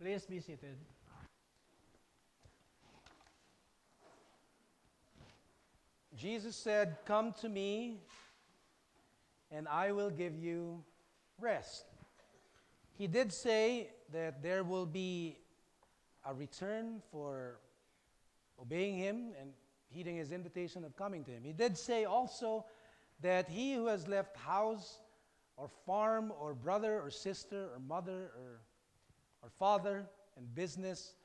Please be seated. Jesus said, "Come to me, and I will give you rest." He did say that there will be a return for obeying Him and heeding His invitation of coming to Him. He did say also that he who has left house or farm or brother or sister or mother or father and business,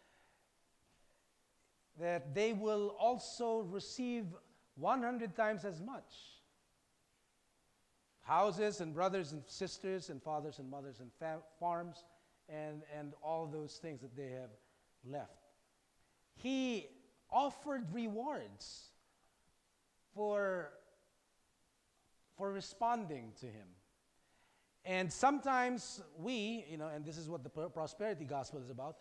that they will also receive 100 times as much. Houses and brothers and sisters and fathers and mothers and farms and all those things that they have left. He offered rewards for responding to Him. And sometimes we, and this is what the prosperity gospel is about,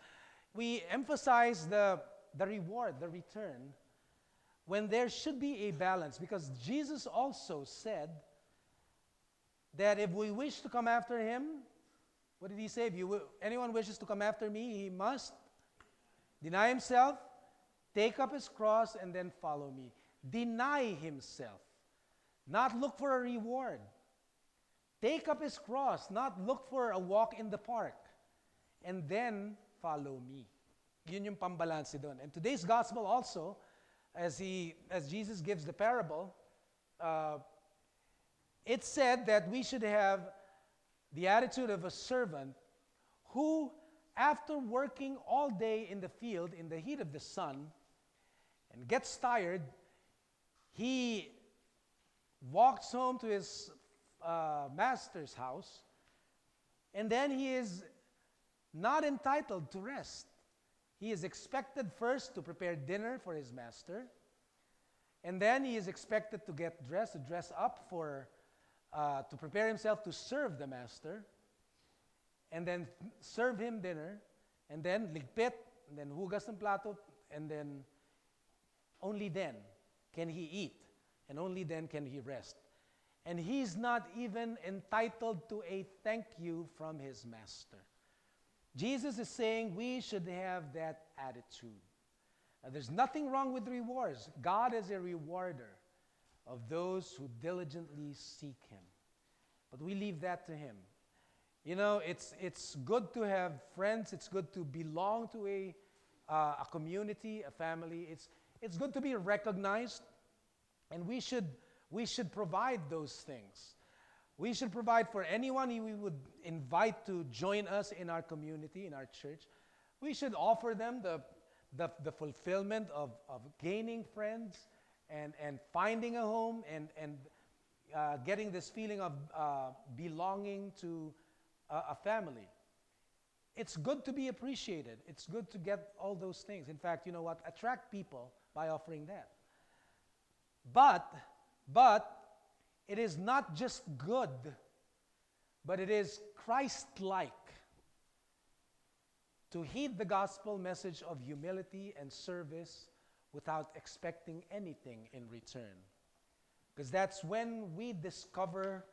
we emphasize the reward, the return, when there should be a balance. Because Jesus also said that if we wish to come after Him, what did He say? If anyone wishes to come after me, he must deny himself, take up his cross, and then follow me. Deny himself, not look for a reward. Take up his cross, not look for a walk in the park, and then follow me. Yun yung pambalanse doon. And today's gospel also, as Jesus gives the parable, it said that we should have the attitude of a servant who, after working all day in the field in the heat of the sun and gets tired, he walks home to his master's house, and then he is not entitled to rest. He is expected first to prepare dinner for his master, and then he is expected to get dressed, to dress up to prepare himself to serve the master, and then serve him dinner, and then ligpit, and then hugas ng plato, and then only then can he eat, and only then can he rest. And he's not even entitled to a thank you from his master. Jesus is saying we should have that attitude. There's nothing wrong with rewards. God is a rewarder of those who diligently seek Him. But we leave that to Him. It's good to have friends. It's good to belong to a community, a family. It's good to be recognized, and we should provide those things. We should provide for anyone we would invite to join us in our community, in our church. We should offer them the fulfillment of gaining friends and finding a home and getting this feeling of belonging to a family. It's good to be appreciated. It's good to get all those things. In fact, you know what? Attract people by offering that. But it is not just good, but it is Christ-like to heed the gospel message of humility and service without expecting anything in return. Because that's when we discover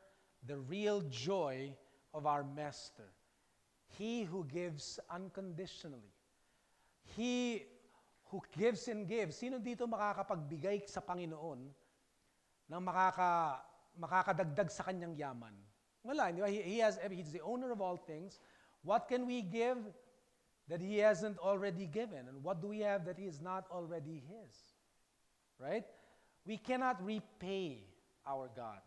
the real joy of our Master. He who gives unconditionally. He who gives and gives. Sino dito makakapagbigay sa Panginoon ng makakadagdag sa kanyang yaman? Wala, di ba? He's the owner of all things. What can we give that He hasn't already given? And what do we have that is not already His? Right? We cannot repay our God.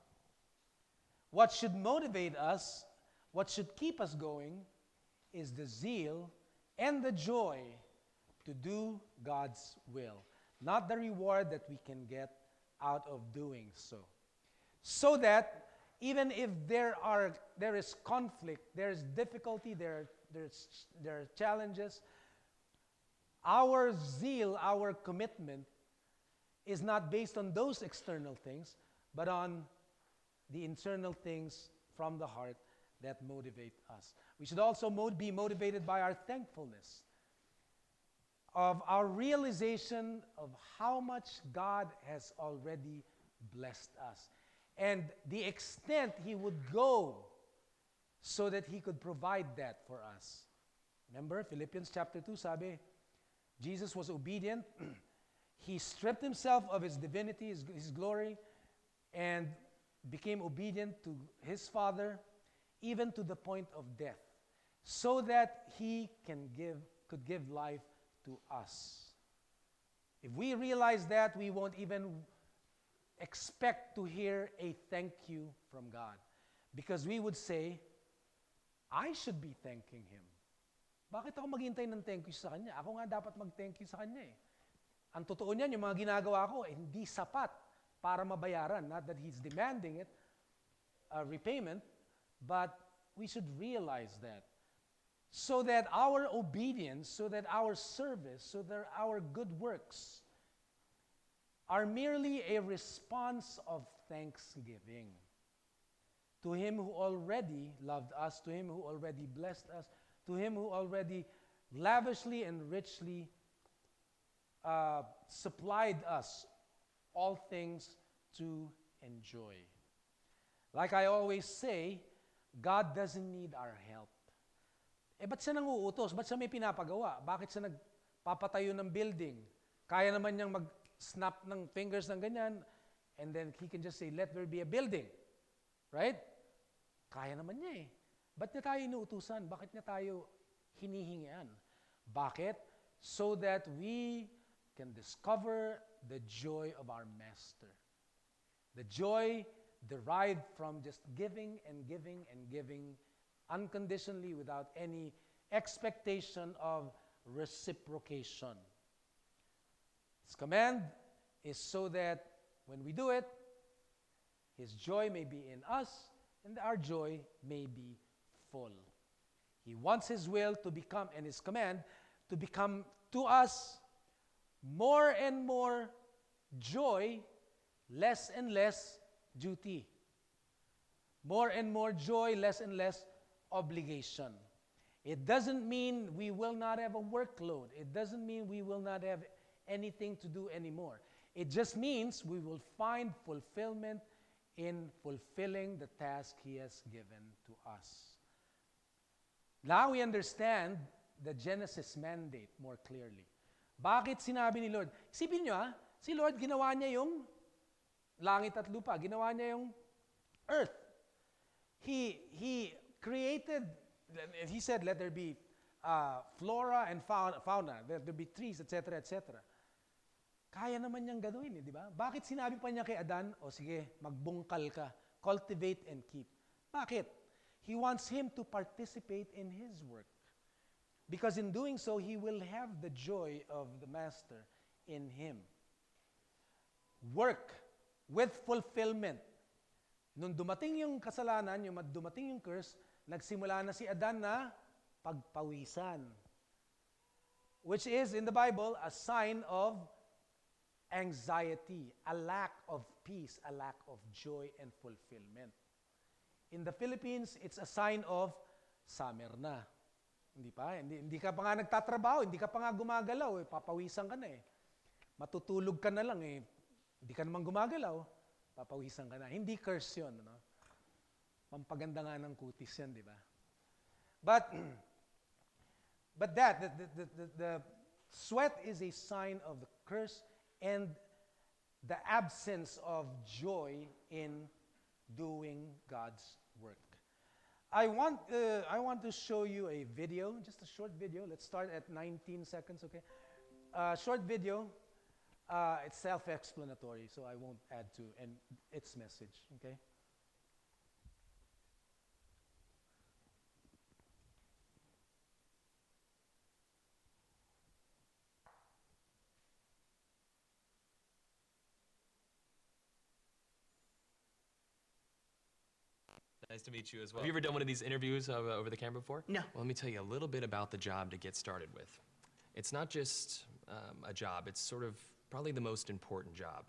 What should motivate us, what should keep us going, is the zeal and the joy to do God's will, not the reward that we can get out of doing so. So that even if there is conflict, there is difficulty, there are challenges, our zeal, our commitment is not based on those external things, but on the internal things from the heart that motivate us. We should also be motivated by our thankfulness, of our realization of how much God has already blessed us, and the extent He would go so that He could provide that for us. Remember, Philippians chapter 2, sabi, Jesus was obedient. He stripped himself of his divinity, his glory, and became obedient to his Father, even to the point of death, so that he could give life to us. If we realize that, we won't even expect to hear a thank you from God. Because we would say, I should be thanking Him. Bakit ako maghintay ng thank you sa Kanya? Ako nga dapat mag-thank you sa Kanya eh. Ang totoo niyan, yung mga ginagawa ko, hindi sapat para mabayaran. Not that He's demanding it, repayment, but we should realize that. So that our obedience, so that our service, so that our good works are merely a response of thanksgiving to Him who already loved us, to Him who already blessed us, to Him who already lavishly and richly supplied us all things to enjoy. Like I always say, God doesn't need our help. Ba't siya nanguutos? Ba't siya may pinapagawa? Bakit siya nagpapatayo ng building? Kaya naman niyang mag-snap ng fingers ng ganyan, and then He can just say, let there be a building. Right? Kaya naman niya eh. Ba't niya tayo inuutusan? Bakit niya tayo hinihingian? Bakit? So that we can discover the joy of our Master. The joy derived from just giving and giving and giving unconditionally without any expectation of reciprocation. His command is so that when we do it, His joy may be in us and our joy may be full. He wants His will to become, and His command to become to us more and more joy, less and less duty. More and more joy, less and less obligation. It doesn't mean we will not have a workload. It doesn't mean we will not have anything to do anymore. It just means we will find fulfillment in fulfilling the task He has given to us. Now we understand the Genesis mandate more clearly. Bakit sinabi ni Lord? Isipin nyo si Lord ginawa niya yung langit at lupa. Ginawa niya yung earth. He created, He said, let there be flora and fauna, let there be trees, etc., etc. Kaya naman niyang gawin, di ba? Bakit sinabi pa niya kay Adan, sige, magbungkal ka, cultivate and keep. Bakit? He wants him to participate in his work. Because in doing so, he will have the joy of the Master in him. Work with fulfillment. Nung dumating yung kasalanan, dumating yung curse, nagsimula na si Adan na pagpawisan. Which is, in the Bible, a sign of anxiety, a lack of peace, a lack of joy and fulfillment. In the Philippines, it's a sign of summer na. Hindi pa, hindi ka pa nga nagtatrabaho, hindi ka pa nga gumagalaw, papawisan ka na eh. Matutulog ka na lang eh, hindi ka naman gumagalaw, papawisan ka na. Hindi curse yun, no? Pampaganda nga ng kutis yan, di ba? But the sweat is a sign of the curse and the absence of joy in doing God's work. I want to show you a video, just a short video. Let's start at 19 seconds, okay? Short video. It's self-explanatory, so I won't add to its message, okay? Nice to meet you as well. Have you ever done one of these interviews over the camera before? No. Well, let me tell you a little bit about the job to get started with. It's not just a job, it's sort of probably the most important job.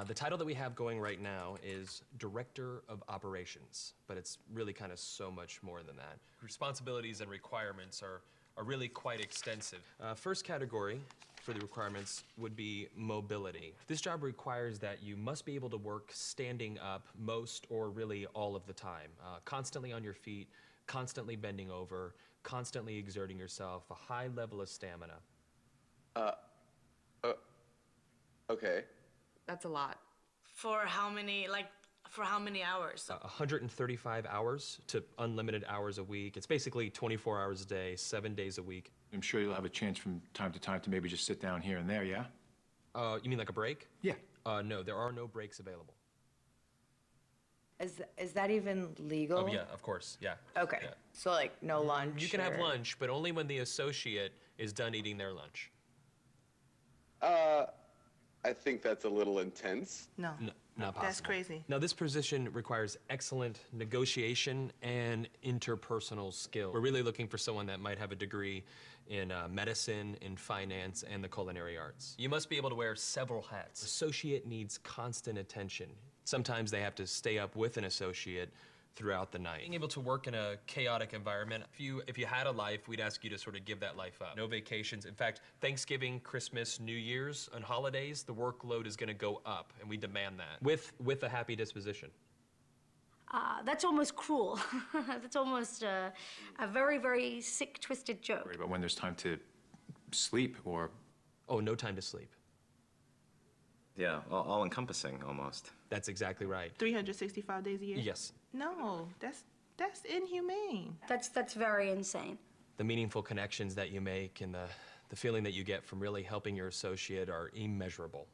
The title that we have going right now is Director of Operations, but it's really kind of so much more than that. Responsibilities and requirements are really quite extensive. First category for the requirements would be mobility. This job requires that you must be able to work standing up most or really all of the time, constantly on your feet, constantly bending over, constantly exerting yourself, a high level of stamina. Okay. That's a lot. For how many, for how many hours? 135 hours to unlimited hours a week. It's basically 24 hours a day, 7 days a week. I'm sure you'll have a chance from time to time to maybe just sit down here and there, yeah? You mean like a break? Yeah. No, there are no breaks available. Is that even legal? Oh, yeah, of course, yeah. Okay. Yeah. So like no lunch. You can have or- lunch, but only when the associate is done eating their lunch. I think that's a little intense. No, Not possible. that's crazy. Now, this position requires excellent negotiation and interpersonal skill. We're really looking for someone that might have a degree in medicine, in finance, and the culinary arts. You must be able to wear several hats. Associate needs constant attention. Sometimes they have to stay up with an associate throughout the night. Being able to work in a chaotic environment, if you had a life, we'd ask you to sort of give that life up. No vacations. In fact, Thanksgiving, Christmas, New Year's, and holidays, the workload is gonna go up, and we demand that, with a happy disposition. That's almost cruel. That's almost a very, very sick, twisted joke. Worried about when there's time to sleep or... Oh, no time to sleep. Yeah, all encompassing almost. That's exactly right. 365 days a year? Yes. No, that's inhumane. That's very insane. The meaningful connections that you make and the feeling that you get from really helping your associate are immeasurable.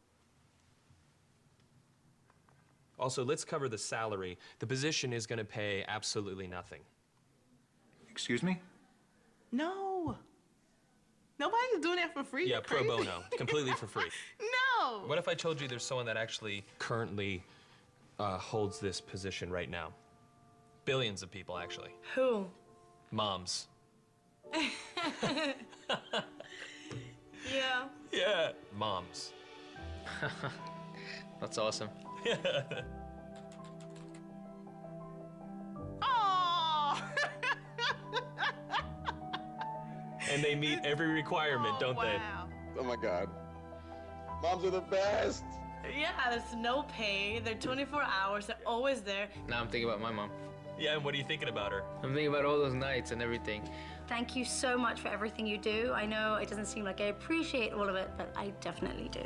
Also, let's cover the salary. The position is going to pay absolutely nothing. Excuse me? No. Nobody's doing that for free. Yeah, You're pro crazy. bono, completely for free. No. What if I told you there's someone that actually currently holds this position right now? Billions of people, actually. Who? Moms. Yeah. Yeah. Moms. That's awesome. Oh. And they meet every requirement, don't they? Wow. Oh my God. Moms are the best. Yeah, there's no pay. They're 24 hours. They're always there. Now I'm thinking about my mom. Yeah, and what are you thinking about her? I'm thinking about all those nights and everything. Thank you so much for everything you do. I know it doesn't seem like I appreciate all of it, but I definitely do.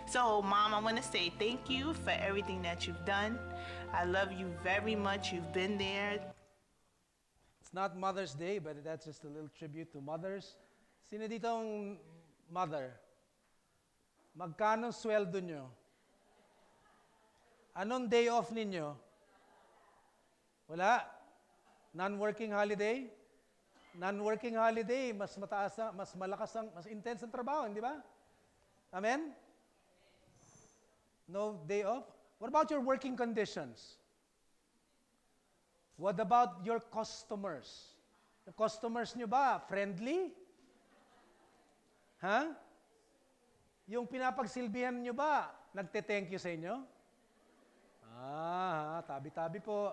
So, Mom, I want to say thank you for everything that you've done. I love you very much. You've been there. It's not Mother's Day, but that's just a little tribute to mothers. Sino dito ang mother? Magkano sweldo nyo? Anong day off ninyo? Wala? Non-working holiday? Non-working holiday, mas mataas, mas malakas, mas intense ang trabaho, hindi ba? Amen? No day off? What about your working conditions? What about your customers? The customers nyo ba, friendly? Ha? Yung pinapagsilbihan nyo ba, nagte-thank you sa inyo? Tabi-tabi po.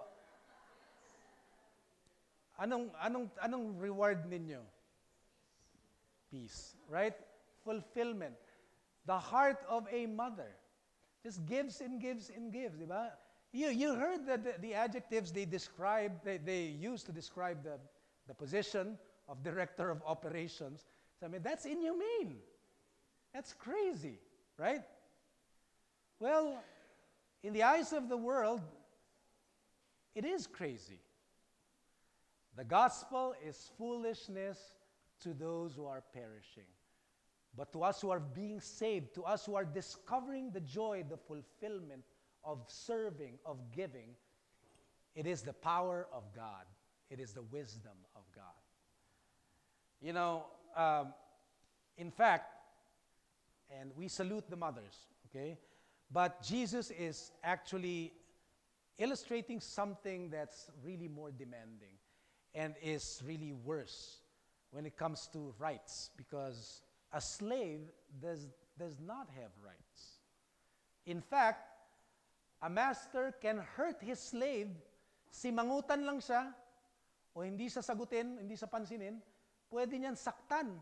Anong reward ninyo? Peace, right? Fulfillment. The heart of a mother just gives and gives and gives, di ba? You heard the adjectives they use to describe the position of director of operations. So, I mean, that's inhumane. That's crazy, right? Well, in the eyes of the world, it is crazy. The gospel is foolishness to those who are perishing. But to us who are being saved, to us who are discovering the joy, the fulfillment of serving, of giving, it is the power of God. It is the wisdom of God. You know, in fact, and we salute the mothers, okay? But Jesus is actually illustrating something that's really more demanding and is really worse when it comes to rights, because a slave does not have rights. In fact, a master can hurt his slave, simangutan lang siya, o hindi siya sagutin, hindi siya pansinin, pwede niyan saktan.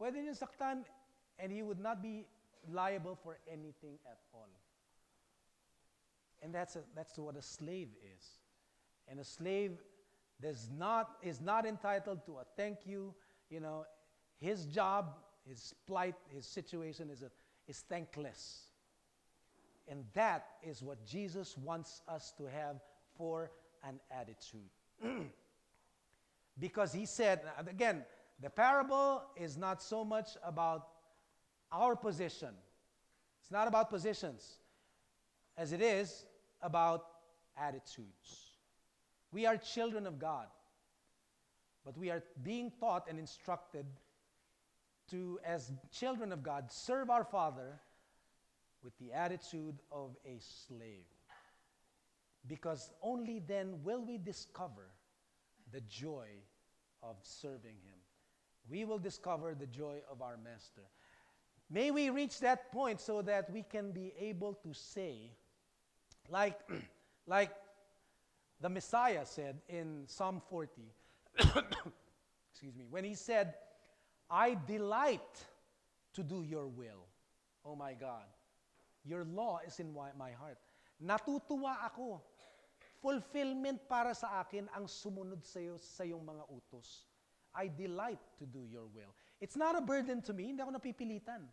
Pwede niyan saktan, and he would not be liable for anything at all. And that's what a slave is. And a slave is not entitled to a thank you. You know, his job, his plight, his situation is thankless. And that is what Jesus wants us to have for an attitude. Because he said, again, the parable is not so much about our position. It's not about positions as it is about attitudes. We are children of God, but we are being taught and instructed to, as children of God, serve our Father with the attitude of a slave. Because only then will we discover the joy of serving Him. We will discover the joy of our Master. May we reach that point so that we can be able to say, like the Messiah said in Psalm 40, excuse me, when he said, I delight to do your will. Oh my God, your law is in my heart. Natutuwa ako. Fulfillment para sa akin ang sumunod sa iyong mga utos. I delight to do your will. It's not a burden to me. Hindi ako napipilitan.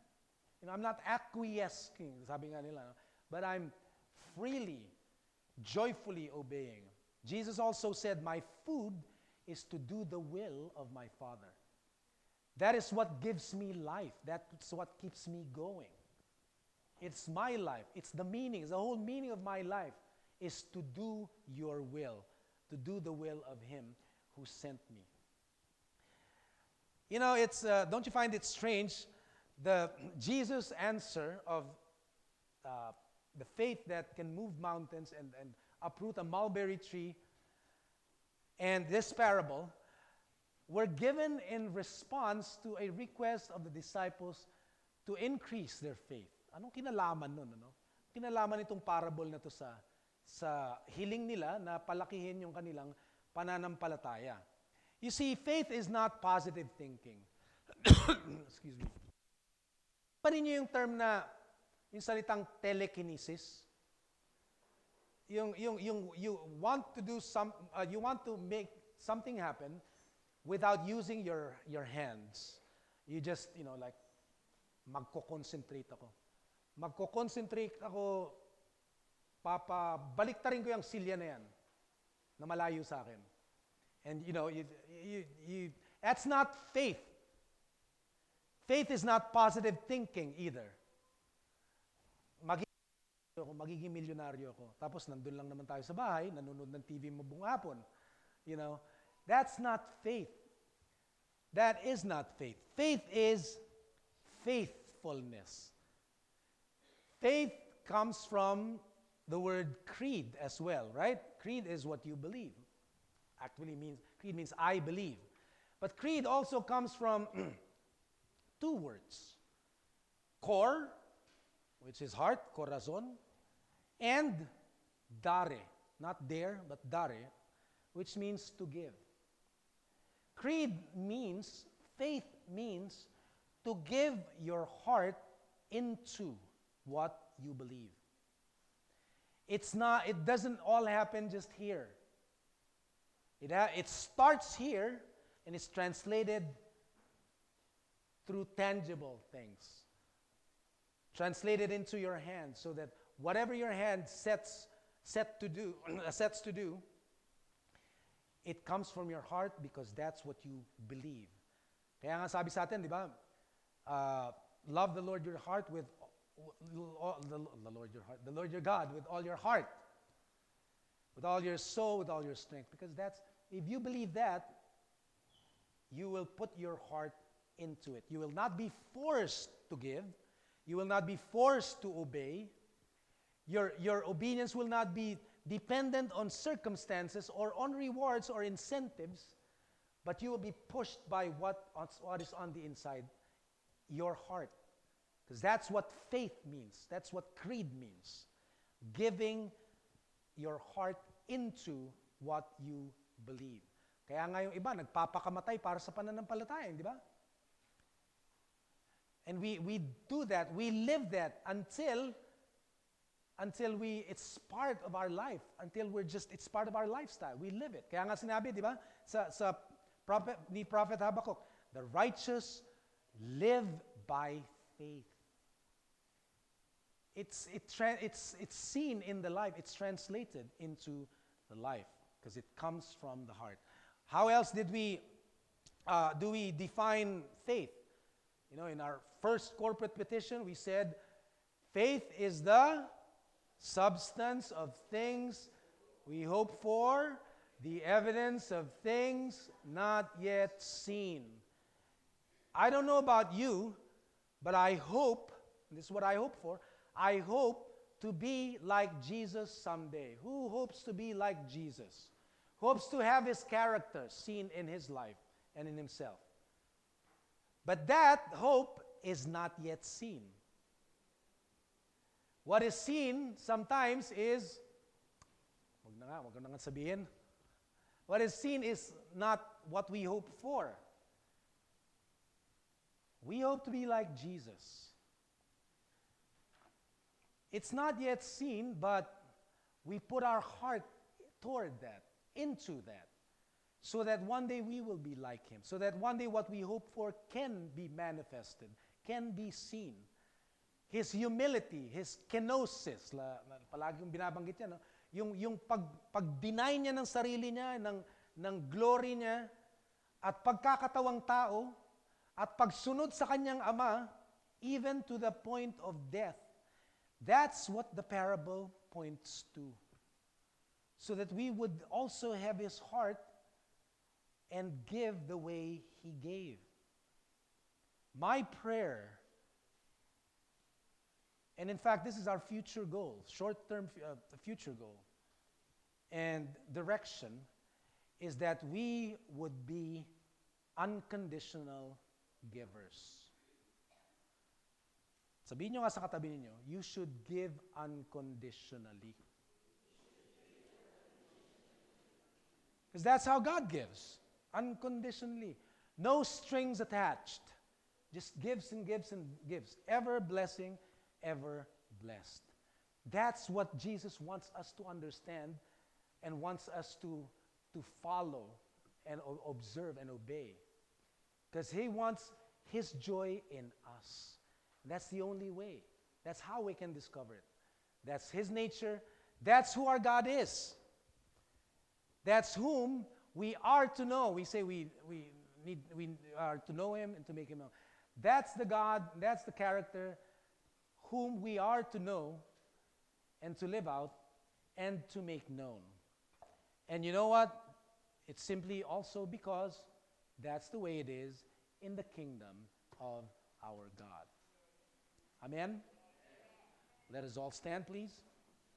You know, I'm not acquiescing, sabi nga nila, but I'm freely, joyfully obeying. Jesus also said, my food is to do the will of my Father. That is what gives me life. That's what keeps me going. It's my life. It's the meaning. It's the whole meaning of my life is to do your will, to do the will of Him who sent me. You know, it's don't you find it strange, the Jesus' answer of the faith that can move mountains and uproot a mulberry tree, and this parable were given in response to a request of the disciples to increase their faith. Anong kinalaman nun? Ano? Kinalaman itong parable na to sa hiling nila na palakihin yung kanilang pananampalataya. You see, faith is not positive thinking. Excuse me. Panin niyo yung term na, yung salitang telekinesis. You want to do you want to make something happen without using your hands. You just, you know, like, magko-concentrate ako. Magko-concentrate ako, baliktarin ko yung silya na yan, na malayo sa akin. And, you know, that's not faith. Faith is not positive thinking either. Magiging milyonaryo ako. Tapos nandun lang naman tayo sa bahay, nanonood ng TV mo buong hapon. You know, that's not faith. That is not faith. Faith is faithfulness. Faith comes from the word creed as well, right? Creed is what you believe. Creed means I believe. But creed also comes from two words. Cor, which is heart, corazon, and dare, not dare, but dare, which means to give. Creed means, faith means to give your heart into what you believe. It doesn't all happen just here. It starts here and it's translated through tangible things. Translated into your hand so that whatever your hand sets to do, it comes from your heart because that's what you believe. Kaya nga sabi sa atin, di ba? Love the Lord your heart with the Lord your God with all your heart, with all your soul, with all your strength. Because if you believe that, you will put your heart into it. You will not be forced to give. You will not be forced to obey. Your obedience will not be dependent on circumstances or on rewards or incentives, but you will be pushed by what is on the inside, your heart. Because that's what faith means. That's what creed means. Giving your heart into what you believe. Kaya nga yung iba, nagpapakamatay para sa pananampalataya, di ba? And we do that, we live that until until it's part of our life, until it's part of our lifestyle. We live it. Kaya nga sinabi, di ba, sa Prophet Habakkuk, the righteous live by faith. It's seen in the life. It's translated into the life because it comes from the heart. How else do we define faith? You know, in our first corporate petition, we said, faith is the substance of things we hope for, the evidence of things not yet seen. I don't know about you, but I hope, this is what I hope for, I hope to be like Jesus someday. Who hopes to be like Jesus? Hopes to have his character seen in his life and in himself. But that hope is not yet seen. What is seen sometimes is, wag na nga sabihin, what is seen is not what we hope for. We hope to be like Jesus. It's not yet seen, but we put our heart toward that, into that, so that one day we will be like him, so that one day what we hope for can be manifested, can be seen. His humility, his kenosis, palaging binabanggit yan, no? Yung pag-deny niya ng sarili niya, ng glory niya, at pagkakatawang tao, at pagsunod sa kanyang ama, even to the point of death. That's what the parable points to. So that we would also have his heart and give the way he gave. My prayer, and in fact, this is our future goal, short-term future goal, and direction, is that we would be unconditional givers. Sabihin nyo nga sa katabi ninyo, you should give unconditionally. Because that's how God gives, unconditionally. No strings attached. Just gives and gives and gives. Ever blessing, ever blessed. That's what Jesus wants us to understand and wants us to follow and observe and obey. Because he wants his joy in us. That's the only way. That's how we can discover it. That's his nature. That's who our God is. That's whom we are to know. We say we are to know him and to make him known. That's the God, that's the character whom we are to know and to live out and to make known. And you know what? It's simply also because that's the way it is in the kingdom of our God. Amen? Let us all stand, please.